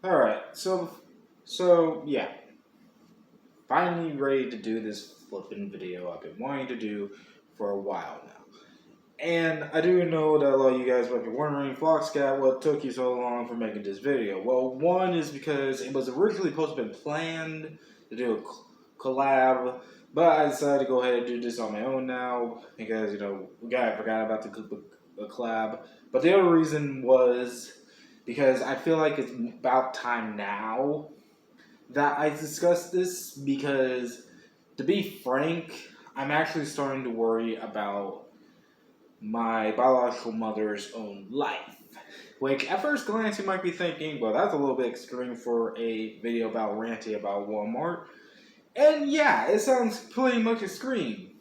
All right, so yeah, finally ready to do this flipping video I've been wanting to do for a while now. And I do know that a lot of you guys might be wondering, Foxcat, what took you so long for making this video? Well, one is because it was originally supposed to be planned to do a collab, but I decided to go ahead and do this on my own now because I forgot about the collab. But the other reason was because I feel like it's about time now that I discussed this because, to be frank, I'm actually starting to worry about my biological mother's own life. Which, at first glance, you might be thinking, well, that's a little bit extreme for a video about ranting about Walmart. And yeah, it sounds pretty much extreme.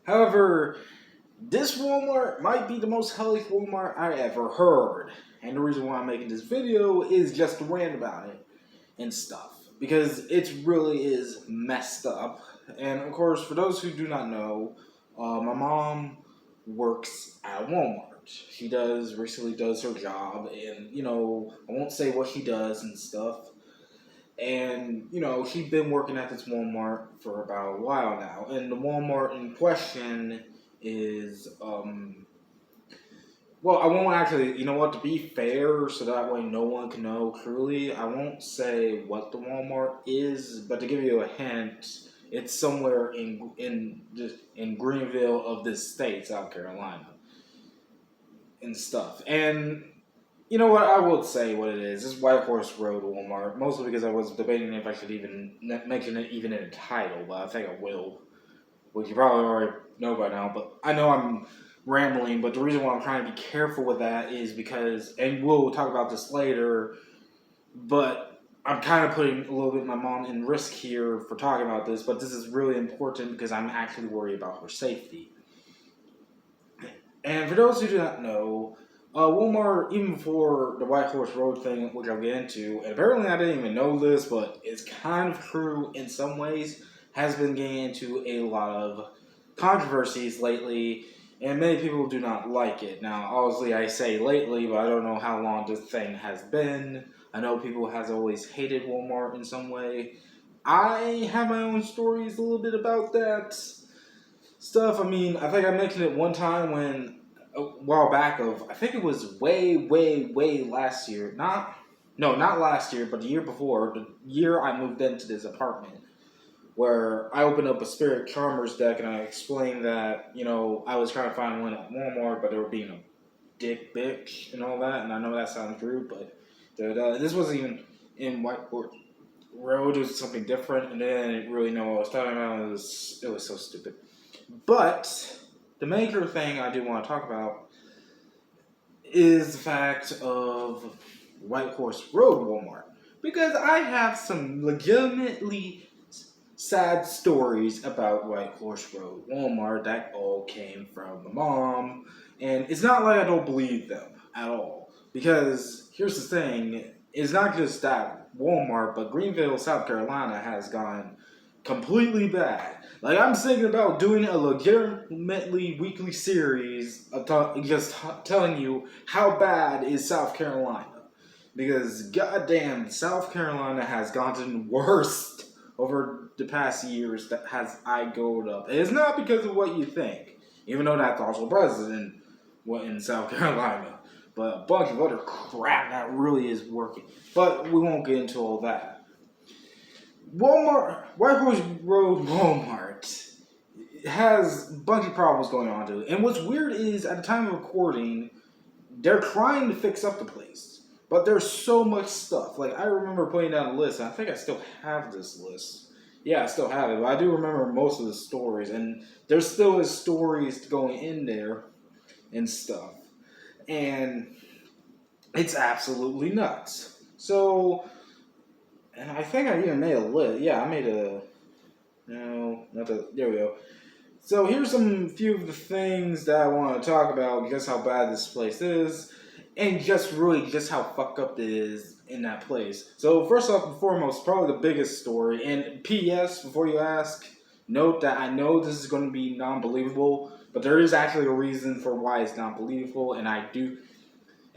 However, this Walmart might be the most hellish Walmart I ever heard. And the reason why I'm making this video is just to rant about it and stuff. Because it really is messed up. And of course, for those who do not know, my mom works at Walmart. She recently does her job, and I won't say what she does and stuff. And she's been working at this Walmart for about a while now. And the Walmart in question is well, I won't actually, to be fair, so that way no one can know truly, I won't say what the Walmart is, but to give you a hint, it's somewhere in Greenville of this state, South Carolina, and stuff. And you know what, I will say what it is. It's White Horse Road Walmart, mostly because I was debating if I should even mention it even in a title, but I think I will, which you probably already know by now, but I know I'm rambling, but the reason why I'm trying to be careful with that is because, and we'll talk about this later, but I'm kind of putting a little bit of my mom in risk here for talking about this, but this is really important because I'm actually worried about her safety. And for those who do not know, Walmart, even before the White Horse Road thing, which I'll get into, and apparently I didn't even know this, but it's kind of true in some ways, has been getting into a lot of controversies lately, and many people do not like it. Now, obviously I say lately, but I don't know how long this thing has been. I know people has always hated Walmart in some way. I have my own stories a little bit about that stuff. I mean, I think I mentioned it one time when a while back I think it was way last year. Not last year, but the year before, the year I moved into this apartment, where I opened up a Spirit Charmers deck and I explained that, I was trying to find one at Walmart, but they were being a dick bitch and all that, and I know that sounds rude, but this wasn't even in White Horse Road, it was something different, and then I didn't really know what I was talking about. It was so stupid. But the major thing I do want to talk about is the fact of White Horse Road Walmart. Because I have some legitimately sad stories about White Horse Road Walmart that all came from the mom. And it's not like I don't believe them at all. Because here's the thing, it's not just that Walmart, but Greenville, South Carolina has gone completely bad. Like, I'm thinking about doing a legitimately weekly series of telling you how bad is South Carolina. Because goddamn, South Carolina has gotten worse over the past years that has I gone up. And it's not because of what you think, even though that's also present in South Carolina. But a bunch of other crap that really is working. But we won't get into all that. White Horse Road Walmart has a bunch of problems going on to it. And what's weird is, at the time of recording, they're trying to fix up the place. But there's so much stuff. Like, I remember putting down a list, and I think I still have this list. Yeah, I still have it, but I do remember most of the stories. And there still is stories going in there and stuff. And it's absolutely nuts. So, and I think I even made a list. Yeah, I made a... No, not the... There we go. So here's some few of the things that I want to talk about, just how bad this place is, and just how fucked up it is in that place. So first off and foremost, probably the biggest story, and P.S., before you ask, note that I know this is going to be non-believable, but there is actually a reason for why it's non-believable, and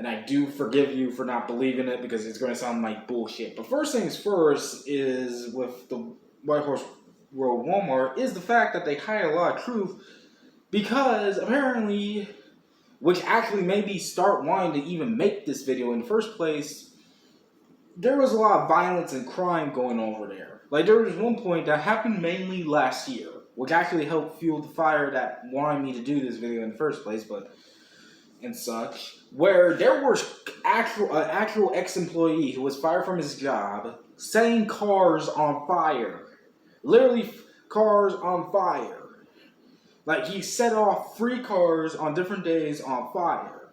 and I do forgive you for not believing it because it's going to sound like bullshit. But first things first is with the White Horse Road Walmart is the fact that they hide a lot of truth because apparently, which actually made me start wanting to even make this video in the first place, there was a lot of violence and crime going over there. Like, there was one point that happened mainly last year, which actually helped fuel the fire that wanted me to do this video in the first place, but and such, where there was actual ex-employee who was fired from his job setting cars on fire. Literally, cars on fire. Like, he set off 3 cars on different days on fire.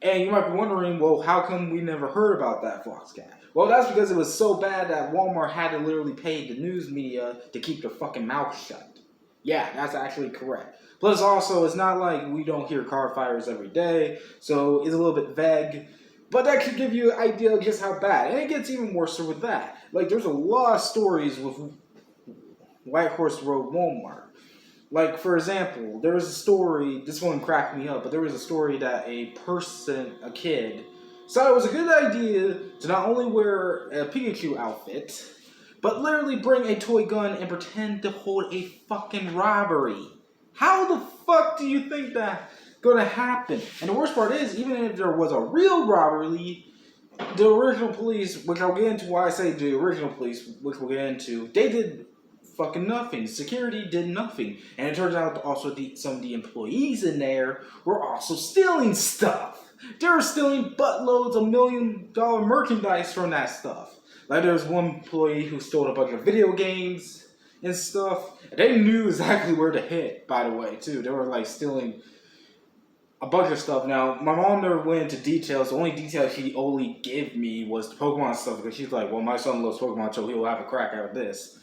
And you might be wondering, well, how come we never heard about that, Foxcat? Well, that's because it was so bad that Walmart had to literally pay the news media to keep their fucking mouth shut. Yeah, that's actually correct. Plus, also, it's not like we don't hear car fires every day, so it's a little bit vague. But that could give you an idea of just how bad. And it gets even worse with that. Like, there's a lot of stories with White Horse Road Walmart. Like, for example, there was a story, this one cracked me up, but there was a story that a kid, thought it was a good idea to not only wear a Pikachu outfit, but literally bring a toy gun and pretend to hold a fucking robbery. How the fuck do you think that's gonna happen? And the worst part is, even if there was a real robbery, the original police, which I'll get into why I say the original police, which we'll get into, they did fucking nothing. Security did nothing. And it turns out also some of the employees in there were also stealing stuff. They were stealing buttloads of $1 million merchandise from that stuff. Like, there was one employee who stole a bunch of video games and stuff. And they knew exactly where to hit, by the way, too. They were, like, stealing a bunch of stuff. Now, my mom never went into details. The only detail she only gave me was the Pokemon stuff, because she's like, well, my son loves Pokemon, so he'll have a crack at this.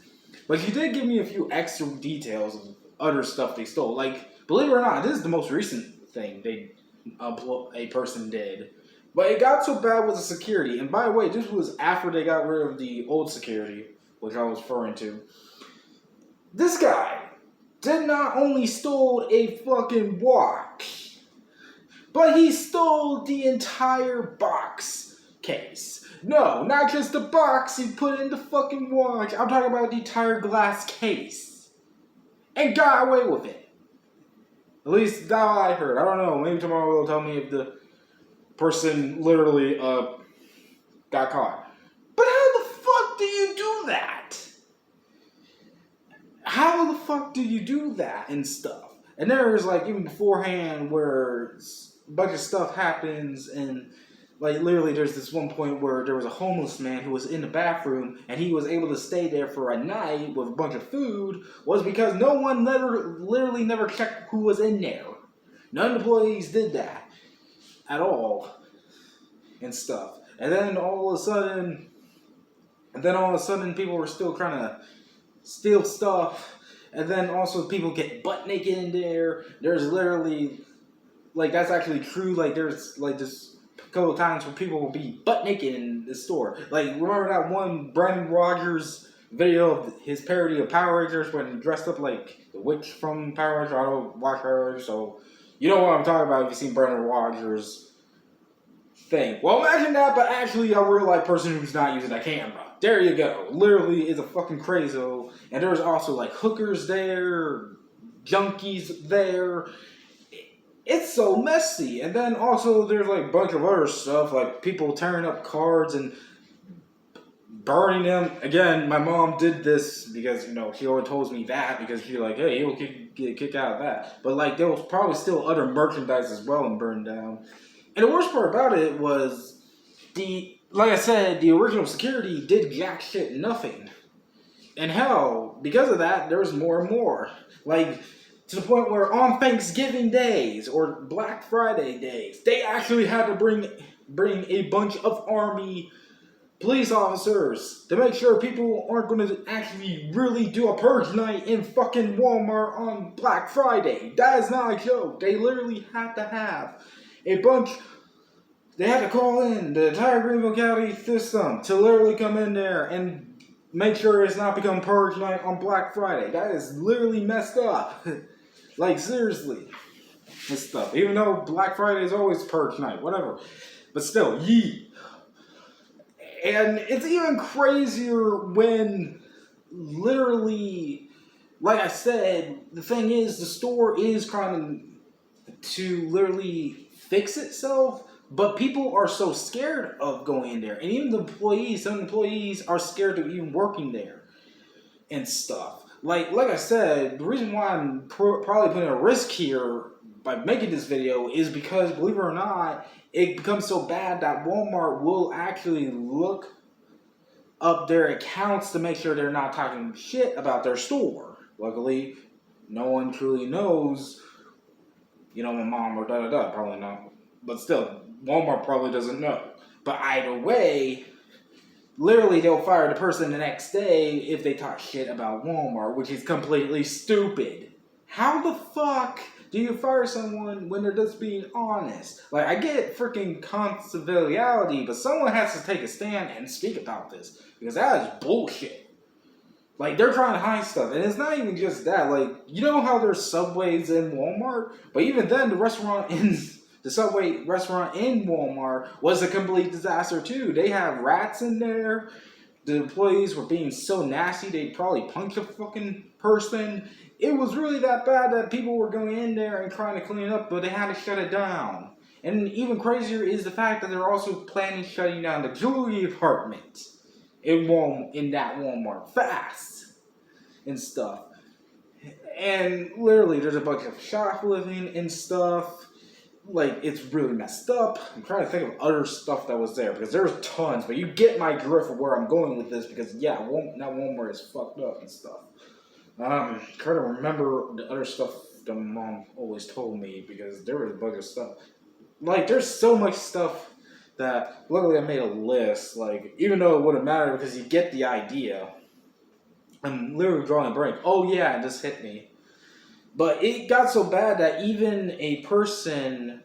But she did give me a few extra details of other stuff they stole. Like, believe it or not, this is the most recent thing a person did. But it got so bad with the security. And by the way, this was after they got rid of the old security, which I was referring to. This guy did not only stole a fucking watch, but he stole the entire box case. No, not just the box he put in the fucking watch. I'm talking about the entire glass case. And got away with it. At least that I heard. I don't know. Maybe tomorrow they'll tell me if the person literally got caught. But how the fuck do you do that? How the fuck do you do that and stuff? And there's like even beforehand where a bunch of stuff happens and like, literally, there's this one point where there was a homeless man who was in the bathroom, and he was able to stay there for a night with a bunch of food, was because no one literally never checked who was in there. None of the employees did that at all and stuff. And then all of a sudden, people were still trying to steal stuff. And then also people get butt naked in there. There's literally, like, that's actually true. Like, there's like this couple of times where people will be butt naked in the store. Like, remember that one Brendan Rogers video of his parody of Power Rangers when he dressed up like the witch from Power Rangers? I don't watch Power Rangers, so you know what I'm talking about if you've seen Brendan Rogers' thing. Well, imagine that, but actually a real life person who's not using a camera. There you go. Literally is a fucking crazo. And there's also like hookers there, junkies there. It's so messy. And then also there's like a bunch of other stuff, like people tearing up cards and burning them. Again, my mom did this because, you know, she always tells me that because she's like, hey, you'll get a kick out of that. But like there was probably still other merchandise as well and burned down. And the worst part about it was like I said, the original security did jack shit nothing. And hell, because of that, there was more and more. Like, to the point where on Thanksgiving days or Black Friday days, they actually had to bring a bunch of Army police officers to make sure people aren't going to actually really do a purge night in fucking Walmart on Black Friday. That is not a joke. They literally had to have a bunch. They had to call in the entire Greenville County system to literally come in there and make sure it's not become purge night on Black Friday. That is literally messed up. Like, seriously. and stuff. Even though Black Friday is always purge night, whatever. But still, yeet. And it's even crazier when literally, like I said, the thing is, the store is trying to literally fix itself, but people are so scared of going in there. And even the employees, some employees are scared of even working there and stuff. Like I said, the reason why I'm probably putting a risk here by making this video is because, believe it or not, it becomes so bad that Walmart will actually look up their accounts to make sure they're not talking shit about their store. Luckily, no one truly knows, my mom or da-da-da, probably not. But still, Walmart probably doesn't know. But either way, literally they'll fire the person the next day if they talk shit about Walmart, which is completely stupid. How the fuck do you fire someone when they're just being honest? Like, I get freaking conviviality, but someone has to take a stand and speak about this. Because that is bullshit. Like, they're trying to hide stuff. And it's not even just that. Like, you know how there's Subways in Walmart? But even then, the Subway restaurant in Walmart was a complete disaster too. They have rats in there. The employees were being so nasty, they'd probably punch a fucking person. It was really that bad that people were going in there and trying to clean it up, but they had to shut it down. And even crazier is the fact that they're also planning shutting down the jewelry department in that Walmart fast and stuff. And literally, there's a bunch of shoplifting and stuff. Like, it's really messed up. I'm trying to think of other stuff that was there, because there's tons, but you get my drift of where I'm going with this, because yeah, that Walmart is fucked up and stuff. Trying to remember the other stuff that my mom always told me, because there was a bunch of stuff. Like, there's so much stuff that, luckily I made a list, like, even though it wouldn't matter, because you get the idea. I'm literally drawing a blank. Oh yeah, it just hit me. But it got so bad that even a person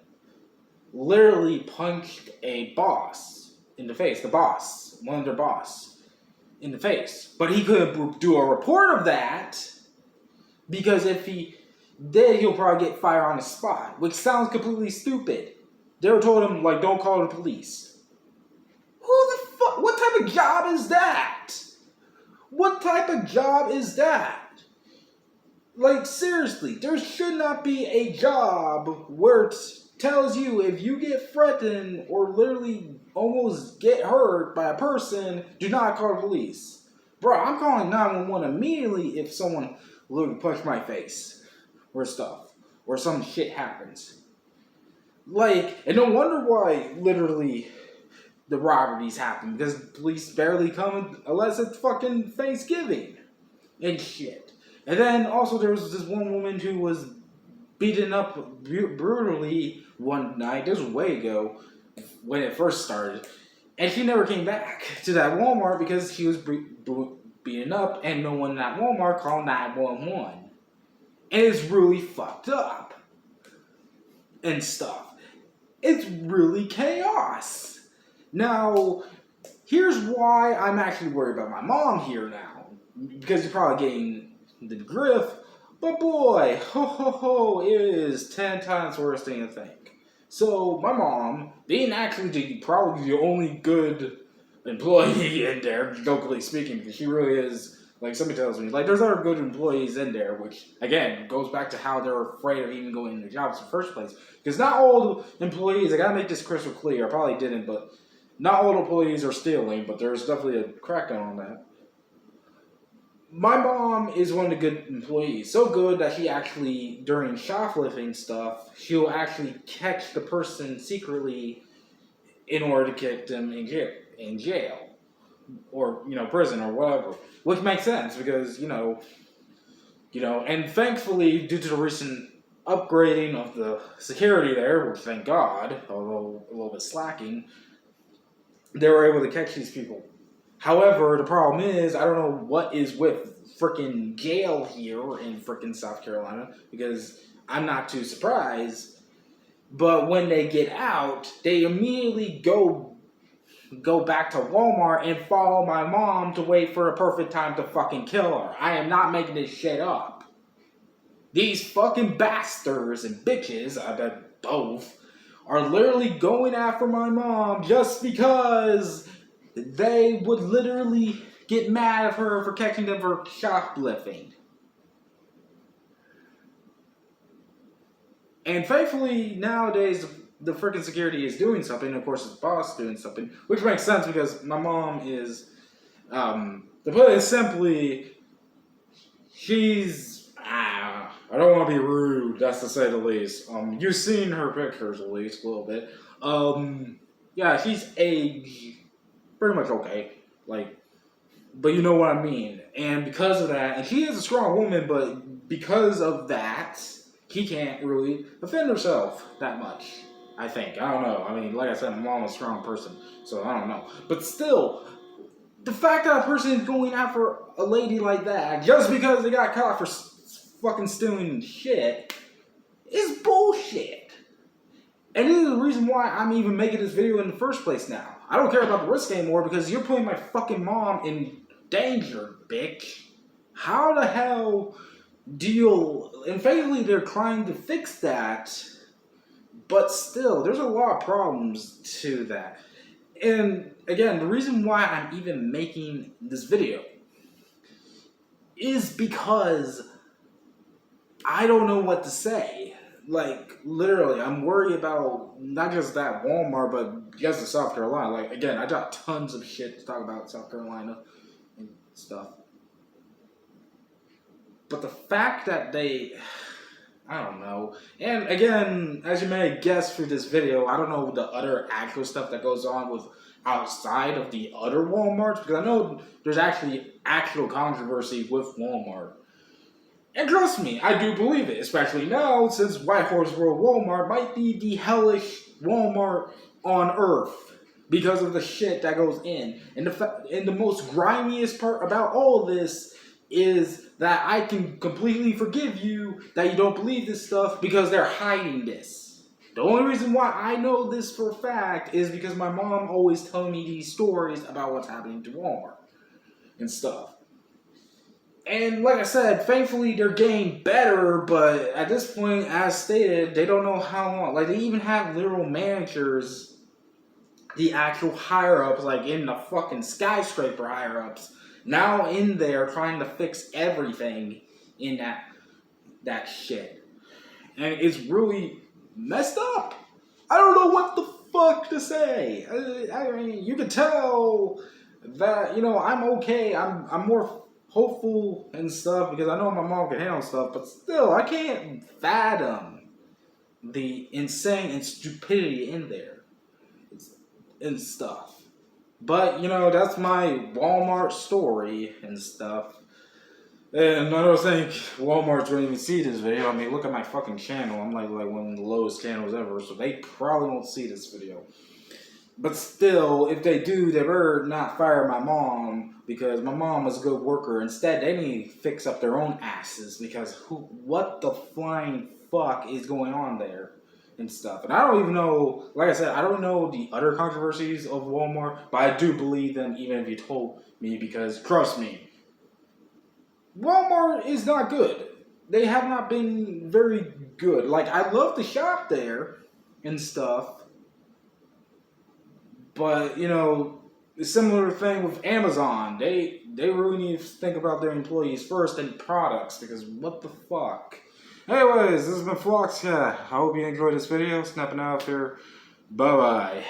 literally punched a boss in the face. One of their boss, in the face. But he couldn't do a report of that, because if he did, he'll probably get fired on the spot, which sounds completely stupid. They were told him, like, don't call the police. Who the fuck? What type of job is that? What type of job is that? Like, seriously, there should not be a job where it tells you if you get threatened or literally almost get hurt by a person, do not call the police. Bro, I'm calling 911 immediately if someone literally punched my face or stuff, or some shit happens. Like, and no wonder why literally the robberies happen, because police barely come unless it's fucking Thanksgiving and shit. And then also there was this one woman who was beaten up brutally one night. This was way ago when it first started. And she never came back to that Walmart because she was beaten up and no one at Walmart called 911. And it's really fucked up and stuff. It's really chaos. Now, here's why I'm actually worried about my mom here now. Because you're probably getting the griff, but boy, it is 10 times worse than you think. So my mom, being actually probably the only good employee in there, locally speaking, because she really is, like somebody tells me, like there's other good employees in there, which again goes back to how they're afraid of even going into jobs in the first place. Because not all the employees, I gotta make this crystal clear, I probably didn't, but not all the employees are stealing, but there's definitely a crackdown on that. My mom is one of the good employees. So good that she actually, during shoplifting stuff, she'll actually catch the person secretly in order to get them in jail. Or, prison or whatever. Which makes sense because, and thankfully, due to the recent upgrading of the security there, which thank God, although a little bit slacking, they were able to catch these people. However, the problem is, I don't know what is with frickin' jail here in frickin' South Carolina, because I'm not too surprised, but when they get out, they immediately go back to Walmart and follow my mom to wait for a perfect time to fucking kill her. I am not making this shit up. These fucking bastards and bitches, I bet both, are literally going after my mom just because they would literally get mad at her for catching them for shoplifting. And thankfully, nowadays, the freaking security is doing something. Of course, his boss doing something, which makes sense because my mom is, to put it simply, she's, I don't want to be rude, that's to say the least. You've seen her pictures at least a little bit. Yeah, she's aged pretty much okay. Like, but you know what I mean. And because of that, and she is a strong woman, but because of that, she can't really defend herself that much. I think. I don't know. I mean, like I said, my mom is a strong person, so I don't know. But still, the fact that a person is going after a lady like that just because they got caught for fucking stealing shit is bullshit. And this is the reason why I'm even making this video in the first place now. I don't care about the risk anymore because you're putting my fucking mom in danger, bitch. How the hell do you... And faithfully, they're trying to fix that, but still, there's a lot of problems to that. And again, the reason why I'm even making this video is because I don't know what to say. Like, literally, I'm worried about not just that Walmart, but just the South Carolina. Like, again, I got tons of shit to talk about South Carolina and stuff. But the fact that they... I don't know. And again, as you may guess through this video, I don't know the other actual stuff that goes on with outside of the other Walmarts, because I know there's actually actual controversy with Walmart. And trust me, I do believe it, especially now since White Horse Road Walmart might be the hellish Walmart on Earth because of the shit that goes in. And the most grimiest part about all of this is that I can completely forgive you that you don't believe this stuff because they're hiding this. The only reason why I know this for a fact is because my mom always tells me these stories about what's happening to Walmart and stuff. And like I said, thankfully they're getting better, but at this point, as stated, they don't know how long. Like, they even have literal managers, the actual higher-ups, like in the fucking skyscraper higher-ups, now in there trying to fix everything in that shit. And it's really messed up. I don't know what the fuck to say. I mean, you can tell that, you know, I'm okay. I'm more hopeful and stuff because I know my mom can handle stuff, but still, I can't fathom the insane and stupidity in there and stuff. But, you know, that's my Walmart story and stuff. And I don't think Walmart's going to even see this video. I mean, look at my fucking channel. I'm like one of the lowest channels ever, so they probably won't see this video. But still, if they do, they better not fire my mom because my mom was a good worker. Instead, they need to fix up their own asses because what the flying fuck is going on there and stuff. And I don't even know, like I said, I don't know the other controversies of Walmart, but I do believe them even if you told me because, trust me, Walmart is not good. They have not been very good. Like, I love to shop there and stuff. But, you know, a similar thing with Amazon. They really need to think about their employees first and products because what the fuck. Anyways, this has been Flox. I hope you enjoyed this video. Snapping out here. Bye-bye.